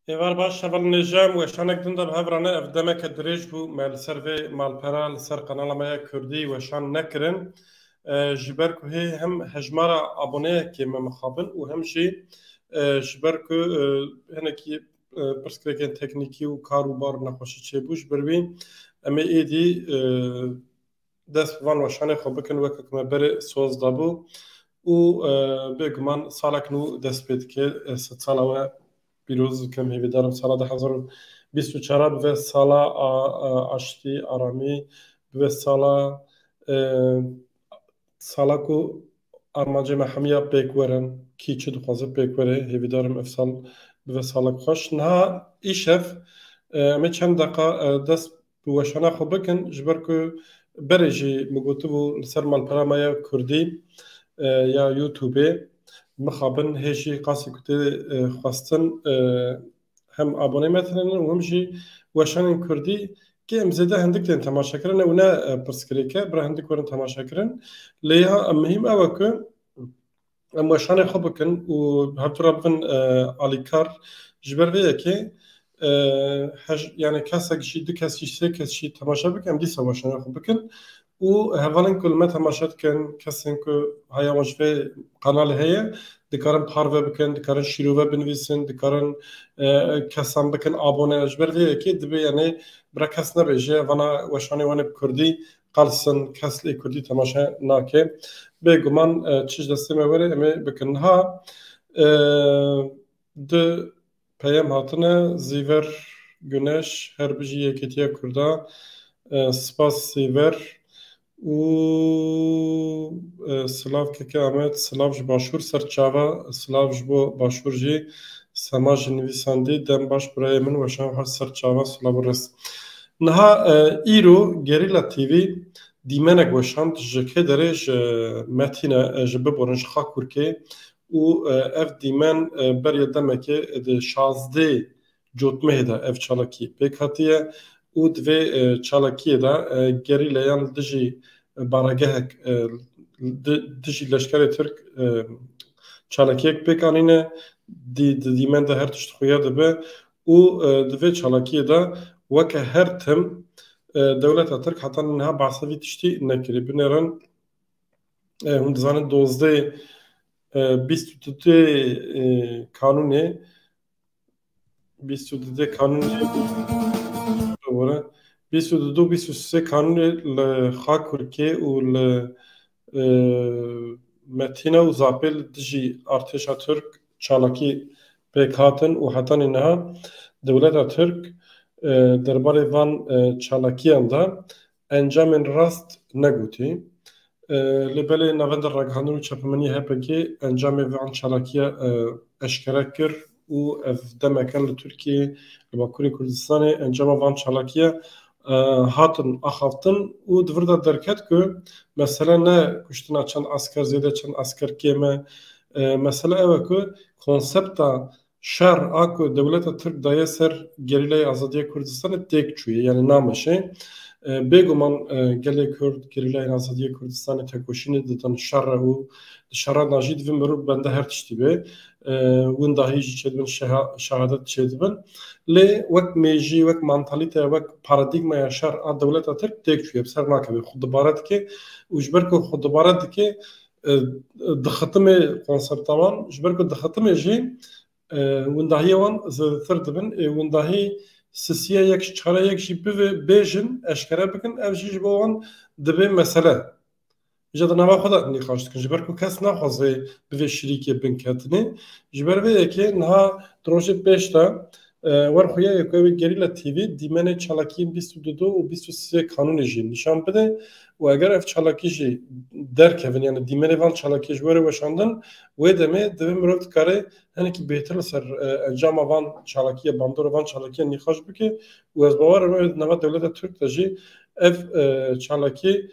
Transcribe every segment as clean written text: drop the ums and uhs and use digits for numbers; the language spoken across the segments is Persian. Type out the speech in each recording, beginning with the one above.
ایوار باش شبل نجام و شانک دندر هفرانه افدامه که دریج بو مال سروی مال پرال سر قنال ما کردی و شان نکرن جبر که هم هجمارا abone که مخابن و همشی جبر که هنکی پرسکرکن تکنیکی و کار و بار نخوشی چه بوش بروین اما ایدی دست وان و شانه خوب بکن و که بر سوز دابو و بگمان سالک نو دست بید که ست سالا و پیروز کم هیویدارم سالا 2024 به سالا آشتی آرامی به سالا کو آرمانجه محمیه پیکورن کی چه دخوازه پیکوره هیویدارم افسال به سالا خوش نه ایشف اما چند دقیقه دست بوشانه خوب بکن جبر که برجی مگوتو سر مالپرامای کردی یا یوتیوبه مخابن هیچی قاسی کتی خواستن هم abone مثلا و هم جی وشان کردی که امزده هندک تن تماشا کردن و نه پرسکریکه برای هندک ورن تماشا کردن لیا مهم اوه که ام وشان خوب کن و هفت رابن آلیکار جبر ویه که yani kesek jî du kes jî sê kes jî temaşa bikin em dîsa weşana xwe bikin û hevalên ku li me temaşa dikin kesên ku heya wan ji vê kanalê heye dikarin parve bikin dikarin şîrove binivîsin dikarin kesan bikin abone ji ber vê yekê dibe yani bira kes nebêje vana weşanê wan ê bi kurdî qalsin kes lê kurdî temaşa nake bêguman çi ji destê me were em ê bikin ha di peyam hatine zîver güneş her bijî yekîtiya Kurda spas zîver û silav keke Amed silav ji başûr serçava silav ji bo başûr jî sema ji nivîsandî dem baş birayê min weşan her serçava silav û res niha îro Gerîla TV dîmenek weşand ji kê derê ji metîne ji biborin ji Xakurkê û ev dîmen beriya demekê di 16 cotmehê de ev çalakî pêk hatiye û di vê çalakiyê de gerîlayan dijî baragehek dijî leşkerê Tirk çalakiyek pêk anîne di dîmen de her tişt xuya dibe û di vê çalakiyê de weke her tim dewleta Tirk heta niha behsa vî tiştî nekirî binêrin hûn dizanin 22 kanûnê 22 kanûnê 22-23 kanûnê li Xakurkê û li Metîne û Zapê li dijî artêşa Tirk çalakî pêk hatin û hetanî niha dewleta Tirk derbarê van çalakiyan de encamên rast negotî li belê navenda ragihandin û çepemeniyê HPK encamê van çalakiya eşkere kir û ev demeke li Tirkiyê li Bakurê Kurdistanê encama van çalakiya hatin axaftin û di vir de derket ku mesele ne kuştina çend asker zêde çend asker kêm e mesele ew e ku konsepta şer a ku dewleta Tirk daye ser gerîlayê Azadiya Kurdistanê têk çûye yani nameşe bêguman gelê Kurd gerîlayên Azadiya Kurdistanê tekoşînê didin şerre û di şerran jî divin mirov bende her tiştî bê win dahî jî çêdibin şehadet çêdibin lê wek mêjî wek mantalîteya wek paradigmaya şer a dewleta Tirk têk çûye bi ser nakeve xwe dibare dike û ji ber ku xwe dibare dike dixetimê konsepta wan ji ber ku dixetimê jî windahiyê wan zêdetir dibin ê windahî sisiya yek ji çare yek jî bêjin eşkere bikin ev jî ji bo wan dibe mesele ji di nava xwe de nîqaş dikin ji ber ku kes naxwaze bi vê şîrîkê binketinê ji ber vê yekê niha di rojê pêş de werxuya ku ew ê Gerîla TV dîmenê çalakiyên 22 û 23 kanûnê jî nîşan bide û eger ev çalakî jî derkevin yani dîmenê van çalakî ji werê weşandin wê demê divê mirov dikare hinekî bêhtir li ser encama van çalakiya bandora van çalakiya nîqaş bike û ez bawer im ew nava dewleta Tirk de jî ev çalakî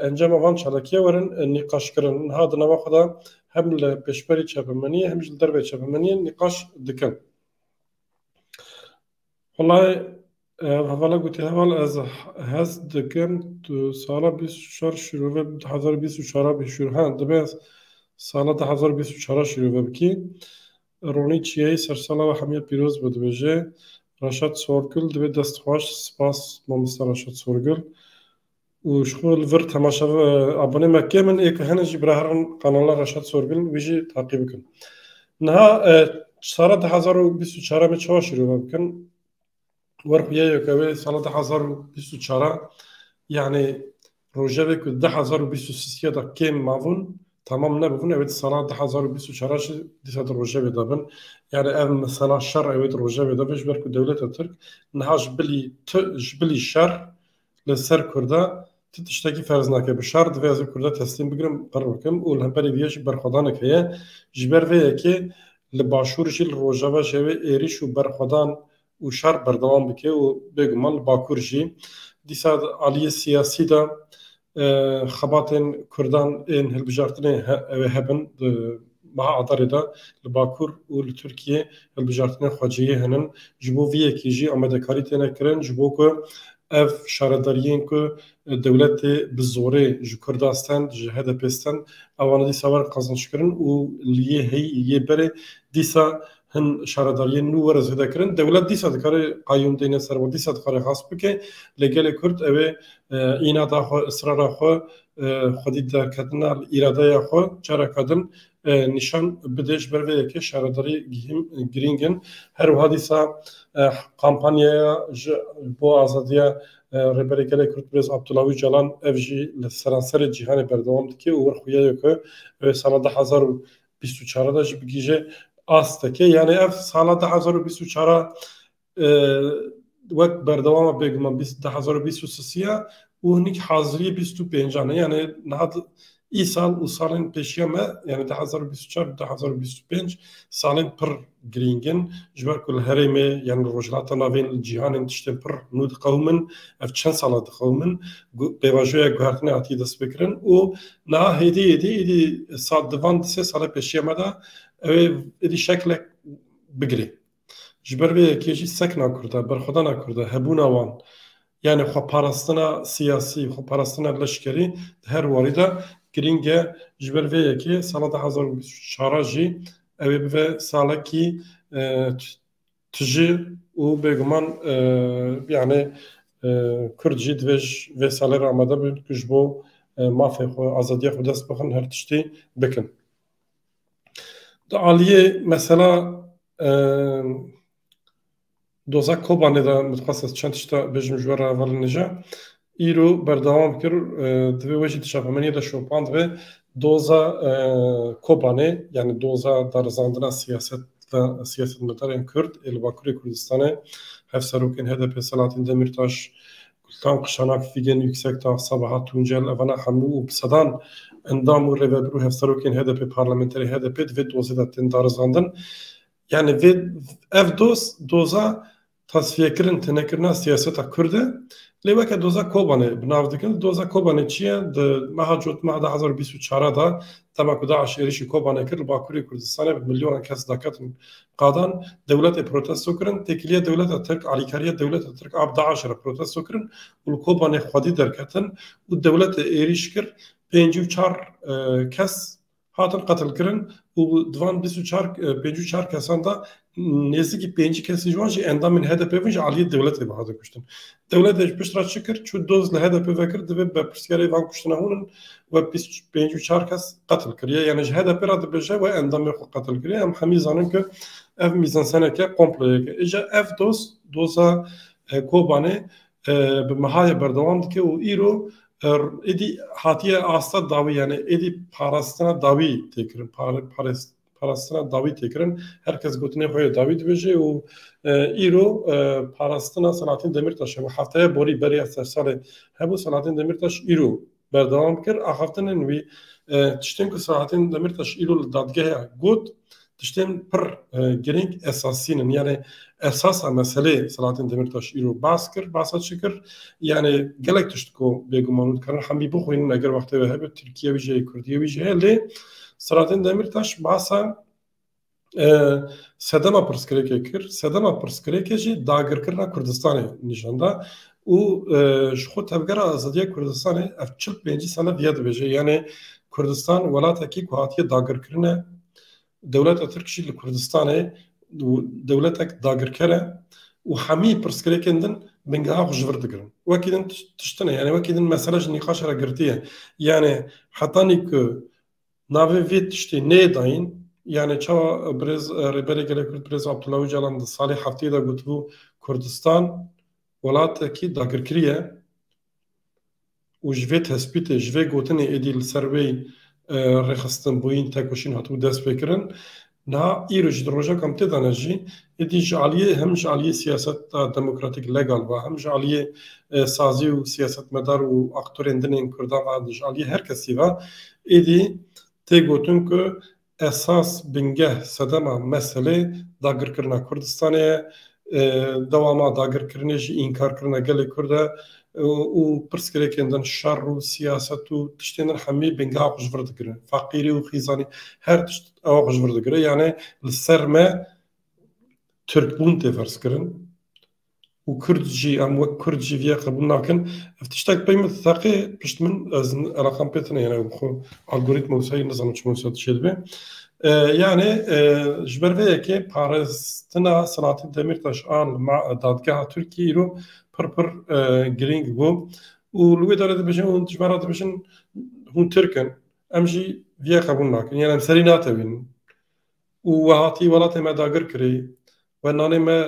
encama van çalakiya werin nîqaşkirin niha di nava xwe de hem li pêşberî çepemeniyê hem jî li dervê çepemeniyê nîqaş dikin Vallahi hevala gotiye heval ez hez dikim tu sala 24 şîrove 2024 bişûr ha dibe sala 2024 şîrove bikî رونی چیه سرسالا و همیه پیروز بود بجه رشاد سورگل دوی دست خوش سپاس مامستا رشاد سورگل و شغل ور تماشا abone مکه من ایک هنجی برهرن قنال رشاد سورگل ویجی تعقیب کن نها سال 2024 می چه شروع بکن ورقیه یکوی سال 2024 یعنی روزه که 2023 دا کم ماون تمام نبودن اوید سال 2024 دیسات روزه بدابن یعنی ام مثلا شر اوید روزه بدابش برکو دولت ترک نهاج بلی شر لسر کرده تشتکی فرض نکه به شر دوازه کرده تسلیم بگیرم قرار کم و لهمپری ویش برخدان که جبر ویه که لباشور جیل روزه و جوی ایریش و برخدان و شر بردوام بکه و بگمان باکور جی دیسا عالیه سیاسی دا خباتن کردان این هلبجارتن هبن مع عدار دا لباکور و لترکیه هلبجارتن خواجیه هنن جبو ویه کی جی آمده کاری تینه کرن جبو که اف شارداریین که دولت بزوره جو کردستان جو هدپستان اوانه دیسا ور قازنش کرن و لیه هی یه بره دیسا هن شارداریین نو ورز هده کرن دولت دیسا دکاره قایون دینه سر و دیسا دکاره خاص بکه لگل کرد اوه اینا دا خو اصرار خو خودی در کدن اراده خو چرا کدن نشان بدش بروه که شارداری گرینگن هر حادثه کمپانیا بو آزادیا رهبری گله کرد برز عبدالله جلان افجی لسرانسر جهان بردوام دکی و ورخویه که سال 2024 داشت بگیجه است که یعنی اف سال 2024 وقت بردوام بگم 2023 و هنیک حاضری 25 یعنی نهاد ای سال و سالن پیشیمه یعنی 2024 2025 سالن پر گرینگن جبر کل هرمه یعنی روجلات ناوین جهان تشتن پر نود قومن اف چند سال قومن بواجه گهرتنه آتی دست بکرن و نه هدی سال دوان سه سال پیشیمه دا ادی شکل بگری جبر به کیجی سک نکرده برخدا نکرده هبون آوان یعنی خو پاراستنا سیاسی خو پاراستنا لشکری هر وارده گرینگه جبر به کی سال 2024 جی اوی به سالی کی تجی و بگمان یعنی کردجی دوش و سال رامده بود کجبو مافی خو آزادی خود دست بخن هر تشتی بکن عالیه مثلا دوزا کوبانه دا متخصص چند تا بجم جوار اول نجا ایرو بردوام کر دوی وجه تشافمنی دا شوپاند و دوزا کوبانه یعنی دوزا در زندان سیاست مدارن کرد الباکوری کردستانه هفسروکن HDP Selahattin Demirtaş Gültan Kışanak Figen Yüksekdağ Sabahat Tuncel Evana Hamu و بصدان اندام و رهبرو هفسروکن HDP parlamenteri HDP ve dozedatin dar zandın yani ve ev doza tasfiye kirin tenekirna siyaseta Kürde leveke doza kobane binavdikin doza kobane çiye de mahacot mahda 2024 da tamak Daesh erişi kobane kir Bakuri Kurdistan'a milyon kes dakatın qadan devlet protesto kirin tekiliye devlet Türk alikariye devlet Türk ab Daesh protesto kirin ul kobane xwadi derketin u devlet erişkir 54 kes hatın qatl kirin û divan 54 kesan da nêzîkî 5 kesî ji wan jî endamên HDP vin ji aliyê dewletê bihade kuştin. Dewletê ji piştra çi kir? Çû doz li HDP vekir divê berpirsgerê van kuştina hûn ve 54 kes qetl kiriye. Yani ji HDP ra dibêje we endamê xwe qetl kiriye. Em hemî zanin ku ev mîzanseneke komployeke. Îja ev doza Kobanê bi mehayê berdewam dike û îro êdî hatiye asta dawî yani êdî parastina dawî têkirin parastina dawî têkirin herkes gotinê xwe yê dawî dibêje û îro parastina Selahattin Demirtaş hefteye borî beriya sersalê hebû Selahattin Demirtaş îro berdewam kir axaftinên wî tiştên ku Selahattin Demirtaş îro li dadgeha got tiştên pir girîng esasînin yani esasa meselê Selahattin Demirtaş îro bas kir basa çi kir yani gelek tişt ku bêguman dikarin hemî bixwînin eger wextê ve hebe Tirkiye wî jî Kurdiye wî jî heye lê Selahattin Demirtaş basa sedema pirsgirêkê kir sedema pirsgirêkê jî dagirkirina Kurdistanê nîşanda û ji xwe tevgera azadiya Kurdistanê ev 45 sale diye dibêje yani Kurdistan welatekî ku hatiye dagirkirine دولت ترکیه لکردستانه دولتك داگرکره و همه پرسکریکندن بنگاه خوشور دگرن وکیدن تشتنه يعني وكيدن مسألة النقاش را قرتيه يعني حتى که ناوی وید تشتی نیداین يعني چا برز ربري قال كرد برز عبد الله جلان صالح حفتي دا قلتو كردستان ولات کی داگرکریه و جوی تثبیت جوی گوتنی ایدی لسروی رخصتن بوین تکوشین هاتو دست بکرن نه ایروش دروجا کم تدانه جی ایدی جعلیه هم جعلیه سیاست دموکراتیک لگال و هم جعلیه سازی و سیاست مدار و اکتورین دنین کردان و جعلیه هر کسی و ایدی تی گوتن که اساس بنگه صدما مسئله داگر کرنا کردستانه دواما داگر کرنه جی انکار کرنا گلی کرده و پرسکریکندن شر و سیاست و تشتیندن همه بنگاه خوشور دگره فقیری و خیزانی هر تشت او خوشور دگره يعني السرمه ترک بون تفرس کرن و کردجی ام وک کردجی ویا قبول ناکن افتشتاک بيمت ثاقي بشت من رقم بيتنا يعني خو الجوريثم وسائل نظام شو مسات شدبه يعني جبر فيها كي بارستنا صناعة دميرتاش آن مع دادگاه تركي رو پر گرینگ بو و لوی داره بشن و جمرات بشن هون ترکن امجی ویا قبول ناکن يعني امسری ناتوین و هاتی ولات ما داگر کری و نانی ما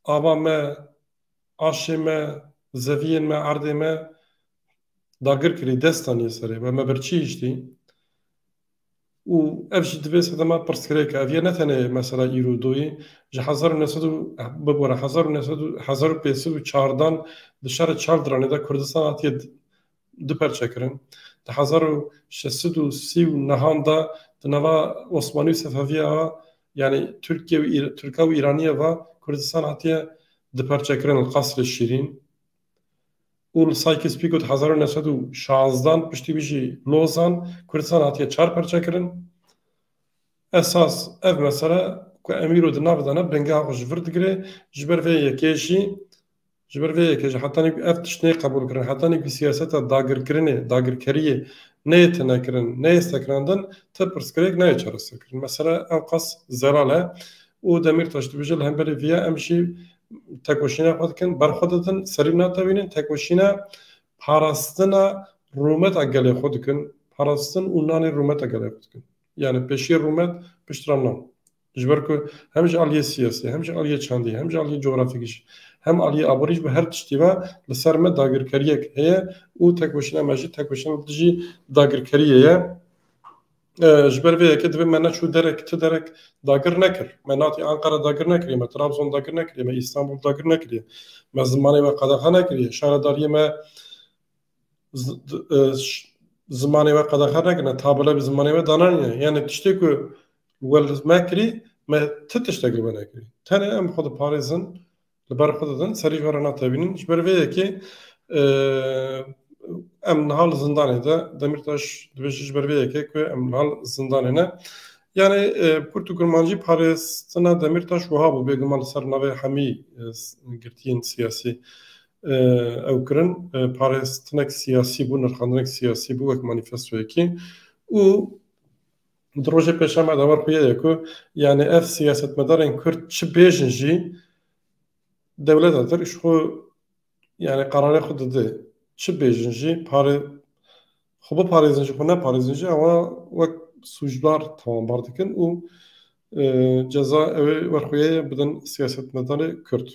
آبا ما آشی ما زوین ما عرض ما داگر کری دستانی سری و ما برچی اشتی و افش دبس هذا ما برسكريك افيا نثني مثلا يرودوي جه 1900 ببره 1900 چاردان دشار چاردرانه دا کردستان اتي دپر چکرن ده 1630 نهان دا نوا عثماني صفويه يعني تركيا و ايرانيه و كردستان اتي دپر چکرن القصر الشيرين و سایکس پیکوت 1916 پشتی بیشی لوزان کردستان اتي چار پر چکرن اساس اف مثلا که امیرو دناف دانا بنگاه خوش ورد گره جبر في یکیشی حتی نیک اف تشنی قبول کرن حتی نیک سیاست داگر کرنه داگر کریه نیت نکرن نیست کرندن تپرس کرک نه چرس کرن مثلا اوقاس زلاله و دمیر تاشت بجل هم بری ویا امشی تکوشینا خود کن بر خودتن سرینا تبینن تکوشینا پاراستنا رومت اگلی خود کن پاراستن اونانی رومت اگلی خود کن يعني بشير رومات بشترامنا جبركو هم جالية سياسية هم جالية چاندي هم جالية جغرافيكيش هم عالية أبوريش بهر تشتيبا لسرمة داگر كريك هي و تكوشنا ماجي تكوشنا تجي داگر كريه جبر فيها كده بما شو درك تدرك داگر نكر مناطق أنقرة داگر نكري ما طرابزون داگر نكري ما إسطنبول داگر نكري ما زماني ما قداخا نكري شارع دارية ما زماني ما قداخا نكري تابلا بزماني ما دانانيا يعني تشتكو ولز ما كري ما تتشتغل بنا كري تاني ام خود باريزن لبر خودن سريج ورنا تابينن جبر فيها كي ام نهال زندانه ده دميرتاش دبش جبر فيها كي ام نهال زندانه يعني برتغالمانجي باريس تنا دميرتاش وهابو بيغمال سر نوي حمي قرتين سياسي او کرن پاراستنک سیاسی بو نرخاندنک سیاسی بو وک مانیفستوی کی و دروجه پیشم ادوار خویه کو يعني اف سیاست مدارن کرد چه بیجن جی دولت اتر شو يعني قرار خود ده چه بیجن جی خوب پاریزنجی خو نه پاریزنجی اما وک سوجدار tamam بردکن و جزا ورخویه بدن سیاست مدار کرد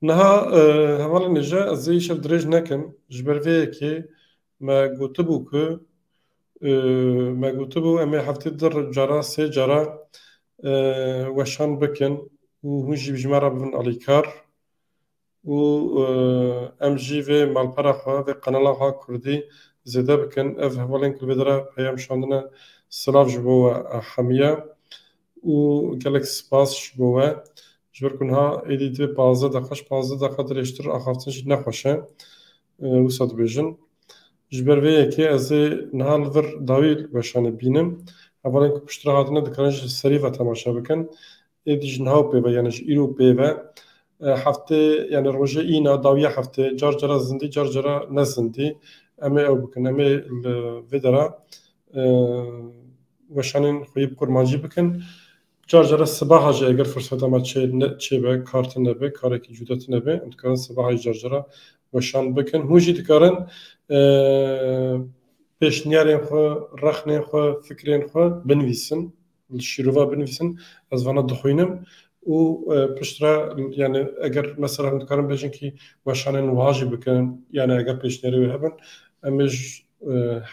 نها هوالا نجا ازي شف درج نكم جبر فيه كي ما قوتبو كو ما قوتبو امي حفتي در جرا سي جرا وشان بكن وهجي بجمارة بن عليكار و ام جي في مالبرا خوا في قنالا خوا كردي زيدا بكن اف هوالين كل بدرا بيام شاندنا سلاف جبوا حمية و جالك سباس جبوا جبر کنها ایدی 15 دقیقه درشتر آخافتنش نخوشه وسط بیشن جبر وی که از نهال ور داویل وشان بینم اولا که پشت راهاتنه دکانش سری و تماشا بکن ایدی جنها بیوه یعنی ایرو بیوه هفته یعنی روزه اینا داویه هفته جار جرا زندی جار جرا نزندی اما او بکن اما ویدرا weşanên xwe yê kurmancî bikin. Car cara sibaha jî eger furseta me çêbe kartin nebe, karekî cudetî nebe, em dikarin sibaha jî car cara weşan bikin. Hûn jî dikarin pêşniyarên xwe, rexnên xwe, fikrên xwe binivîsin, li şîrova binivîsin, ez vana dixwînim û piştre yani eger mesela hûn dikarin bêjin kî weşanên wiha jî bikin, yani eger pêşniyarî wê hebin, em ê ji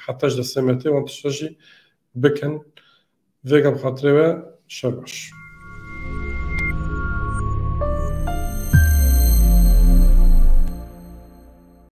heta ji destê me tê wan tişta jî bikin. Vêgem xatirê we şer baş.